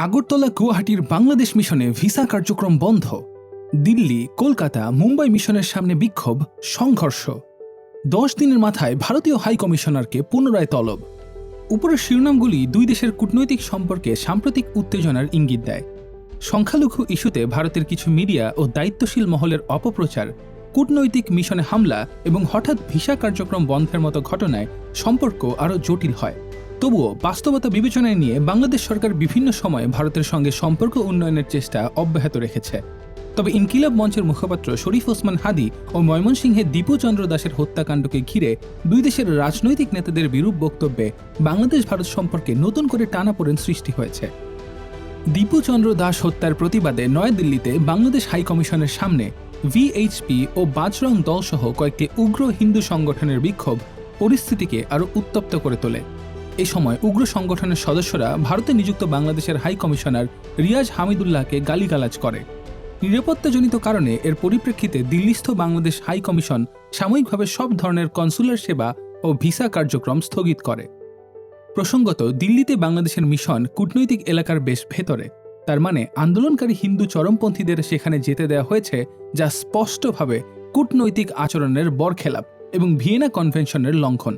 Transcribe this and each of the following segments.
আগরতলা গুয়াহাটির বাংলাদেশ মিশনে ভিসা কার্যক্রম বন্ধ। দিল্লি, কলকাতা, মুম্বাই মিশনের সামনে বিক্ষোভ, সংঘর্ষ। 10 দিনের মাথায় ভারতীয় হাই কমিশনারকে পুনরায় তলব। উপরের শিরোনামগুলি দুই দেশের কূটনৈতিক সম্পর্কে সাম্প্রতিক উত্তেজনার ইঙ্গিত দেয়। সংখ্যালঘু ইস্যুতে ভারতের কিছু মিডিয়া ও দায়িত্বশীল মহলের অপপ্রচার, কূটনৈতিক মিশনে হামলা এবং হঠাৎ ভিসা কার্যক্রম বন্ধের মতো ঘটনায় সম্পর্ক আরও জটিল হয়। তবুও বাস্তবতা বিবেচনায় নিয়ে বাংলাদেশ সরকার বিভিন্ন সময়ে ভারতের সঙ্গে সম্পর্ক উন্নয়নের চেষ্টা অব্যাহত রেখেছে। তবে ইনকিলাব মঞ্চের মুখপাত্র শরীফ ওসমান হাদি ও ময়মনসিংহে দীপু চন্দ্র দাসের হত্যাকাণ্ডকে ঘিরে দুই দেশের রাজনৈতিক নেতাদের বিরূপ বক্তব্যে বাংলাদেশ ভারত সম্পর্কে নতুন করে টানাপোড়েন সৃষ্টি হয়েছে। দীপু চন্দ্র দাস হত্যার প্রতিবাদে নয়াদিল্লিতে বাংলাদেশ হাই কমিশনের সামনে ভিএইচপি ও বাজরং দলসহ কয়েকটি উগ্র হিন্দু সংগঠনের বিক্ষোভ পরিস্থিতিকে আরও উত্তপ্ত করে তোলে। এ সময় উগ্র সংগঠনের সদস্যরা ভারতে নিযুক্ত বাংলাদেশের হাই কমিশনার রিয়াজ হামিদুল্লাহকে গালিগালাজ করে। নিরাপত্তাজনিত কারণে এর পরিপ্রেক্ষিতে দিল্লিস্থ বাংলাদেশ হাই কমিশন সাময়িকভাবে সব ধরনের কনসুলার সেবা ও ভিসা কার্যক্রম স্থগিত করে। প্রসঙ্গত, দিল্লিতে বাংলাদেশের মিশন কূটনৈতিক এলাকার বেশ ভেতরে, তার মানে আন্দোলনকারী হিন্দু চরমপন্থীদের সেখানে যেতে দেওয়া হয়েছে, যা স্পষ্টভাবে কূটনৈতিক আচরণের বরখেলাপ এবং ভিয়েনা কনভেনশনের লঙ্ঘন।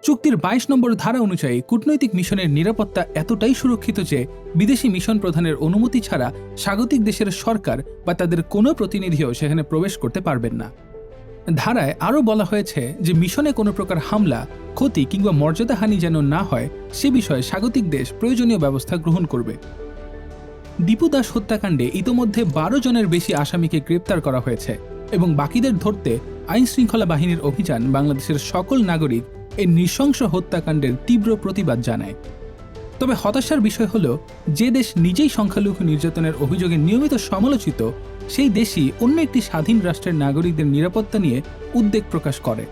চুক্তির 22 নম্বর ধারা অনুযায়ী কূটনৈতিক মিশনের নিরাপত্তা এতটাই সুরক্ষিত যে বিদেশি মিশন প্রধানের অনুমতি ছাড়া স্বাগতিক দেশের সরকার বা তাদের কোনো প্রতিনিধিও সেখানে প্রবেশ করতে পারবেন না। ধারায় আরও বলা হয়েছে যে মিশনে কোনো প্রকার হামলা, ক্ষতি কিংবা মর্যাদাহানি যেন না হয় সে বিষয়ে স্বাগতিক দেশ প্রয়োজনীয় ব্যবস্থা গ্রহণ করবে। দীপু দাস হত্যাকাণ্ডে ইতোমধ্যে 12 জনের বেশি আসামিকে গ্রেপ্তার করা হয়েছে এবং বাকিদের ধরতে আইনশৃঙ্খলা বাহিনীর অভিযান বাংলাদেশের সকল নাগরিক এই নৃশংস হত্যাকাণ্ডের তীব্র প্রতিবাদ জানায়। তবে হতাশার বিষয় হল, যে দেশ নিজেই সংখ্যালঘু নির্যাতনের অভিযোগে নিয়মিত সমালোচিত, সেই দেশই অন্য একটি স্বাধীন রাষ্ট্রের নাগরিকদের নিরাপত্তা নিয়ে উদ্বেগ প্রকাশ করে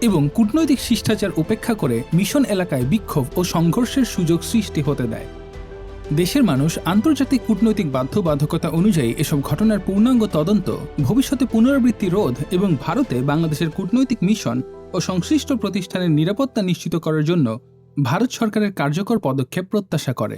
এবং কূটনৈতিক শিষ্টাচার উপেক্ষা করে মিশন এলাকায় বিক্ষোভ ও সংঘর্ষের সুযোগ সৃষ্টি হতে দেয়। দেশের মানুষ আন্তর্জাতিক কূটনৈতিক বাধ্যবাধকতা অনুযায়ী এসব ঘটনার পূর্ণাঙ্গ তদন্ত, ভবিষ্যতে পুনরাবৃত্তি রোধ এবং ভারতে বাংলাদেশের কূটনৈতিক মিশন ও সংশ্লিষ্ট প্রতিষ্ঠানের নিরাপত্তা নিশ্চিত করার জন্য ভারত সরকারের কার্যকর পদক্ষেপ প্রত্যাশা করে।